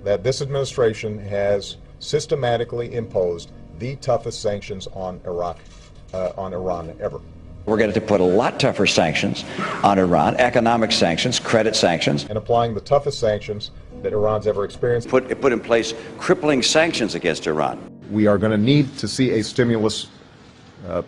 that this administration has systematically imposed the toughest sanctions on Iran ever. We're going to put a lot tougher sanctions on Iran, economic sanctions, credit sanctions. And applying the toughest sanctions that Iran's ever experienced. Put in place crippling sanctions against Iran. We are going to need to see a stimulus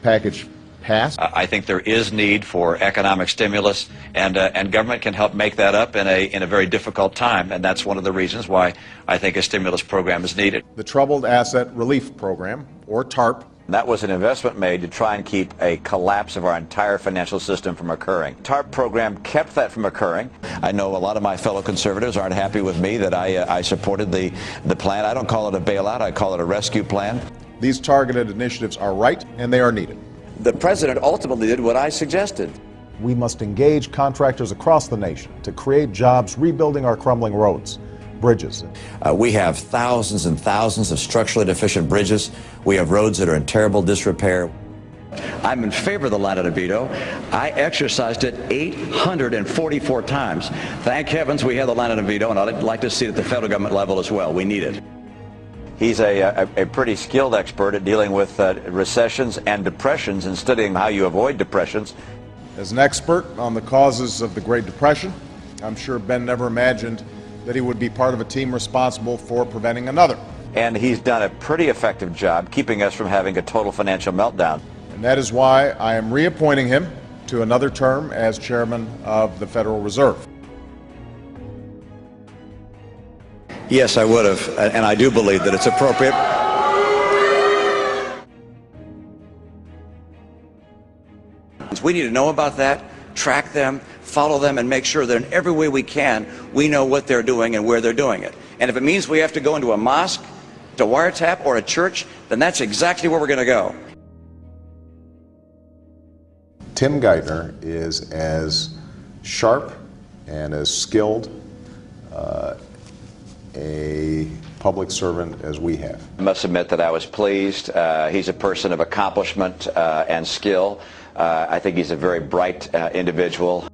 package passed. I think there is need for economic stimulus, and government can help make that up in a very difficult time, and that's one of the reasons why I think a stimulus program is needed. The Troubled Asset Relief Program, or TARP. That was an investment made to try and keep a collapse of our entire financial system from occurring. TARP program kept that from occurring. I know a lot of my fellow conservatives aren't happy with me that I supported the plan. I don't call it a bailout, I call it a rescue plan. These targeted initiatives are right, and they are needed. The president ultimately did what I suggested. We must engage contractors across the nation to create jobs rebuilding our crumbling roads, bridges. We have thousands and thousands of structurally deficient bridges. We have roads that are in terrible disrepair. I'm in favor of the line item veto. I exercised it 844 times. Thank heavens we have the line item veto, and I'd like to see it at the federal government level as well. We need it. He's a pretty skilled expert at dealing with recessions and depressions and studying how you avoid depressions. As an expert on the causes of the Great Depression, I'm sure Ben never imagined that he would be part of a team responsible for preventing another. And he's done a pretty effective job keeping us from having a total financial meltdown. And that is why I am reappointing him to another term as chairman of the Federal Reserve. Yes, I would have, and I do believe that it's appropriate. We need to know about that, track them, follow them, and make sure that in every way we can, we know what they're doing and where they're doing it. And if it means we have to go into a mosque, to wiretap, or a church, then that's exactly where we're going to go. Tim Geithner is as sharp and as skilled a public servant as we have. I must admit that I was pleased. He's a person of accomplishment and skill. I think he's a very bright individual.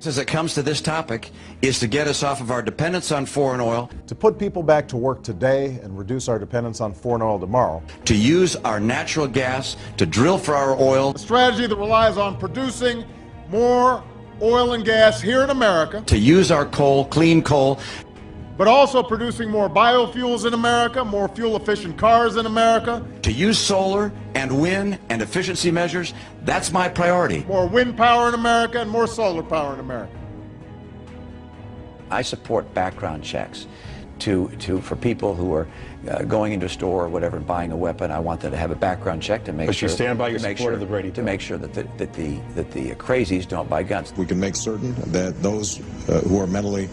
As it comes to this topic, is to get us off of our dependence on foreign oil, To put people back to work today and reduce our dependence on foreign oil tomorrow. to use our natural gas to drill for our oil, A strategy that relies on producing more oil and gas here in America, to use our coal, clean coal, but also producing more biofuels in America, more fuel-efficient cars in America, to use solar and wind and efficiency measures. That's my priority. more wind power in America, and more solar power in America. I support background checks for people who are going into a store or whatever and buying a weapon. I want them to have a background check to make But sure. you stand by your to make support sure, of the Brady to make sure that the crazies don't buy guns. We can make certain that those who are mentally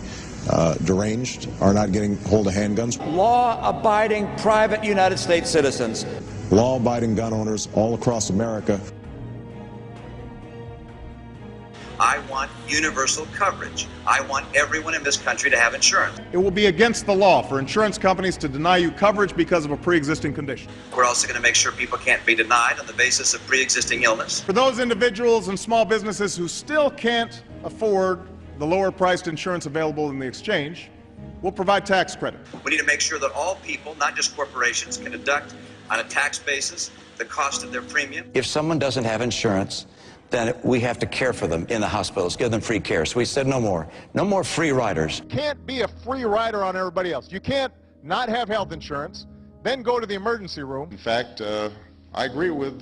deranged are not getting hold of handguns. Law-abiding private United States citizens. Law-abiding gun owners all across America. I want universal coverage. I want everyone in this country to have insurance. It will be against the law for insurance companies to deny you coverage because of a pre-existing condition. We're also going to make sure people can't be denied on the basis of pre-existing illness. For those individuals and small businesses who still can't afford the lower-priced insurance available in the exchange, we'll provide tax credit. We need to make sure that all people, not just corporations, can deduct on a tax basis the cost of their premium. If someone doesn't have insurance, then we have to care for them in the hospitals, give them free care. So we said no more. No more free riders. You can't be a free rider on everybody else. You can't not have health insurance, then go to the emergency room. In fact, I agree with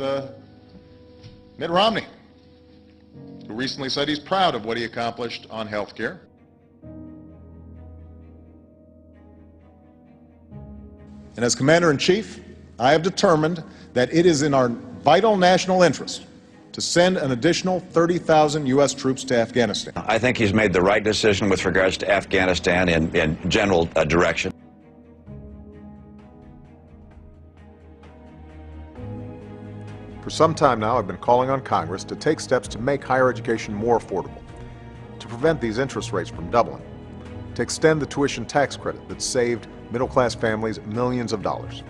Mitt Romney, who recently said he's proud of what he accomplished on health care. And as Commander-in-Chief, I have determined that it is in our vital national interest to send an additional 30,000 U.S. troops to Afghanistan. I think he's made the right decision with regards to Afghanistan in general direction. For some time now, I've been calling on Congress to take steps to make higher education more affordable, to prevent these interest rates from doubling, to extend the tuition tax credit that saved middle-class families millions of dollars,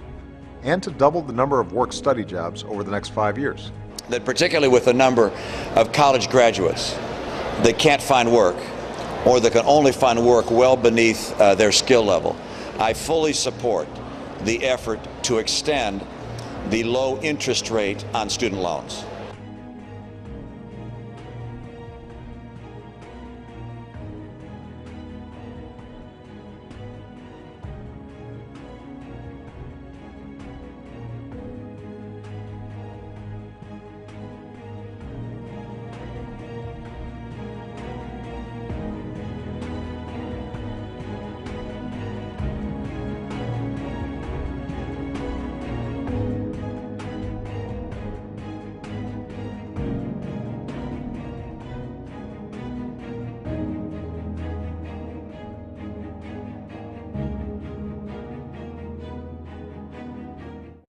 and to double the number of work-study jobs over the next 5 years. That particularly with the number of college graduates that can't find work, or that can only find work well beneath their skill level, I fully support the effort to extend the low interest rate on student loans.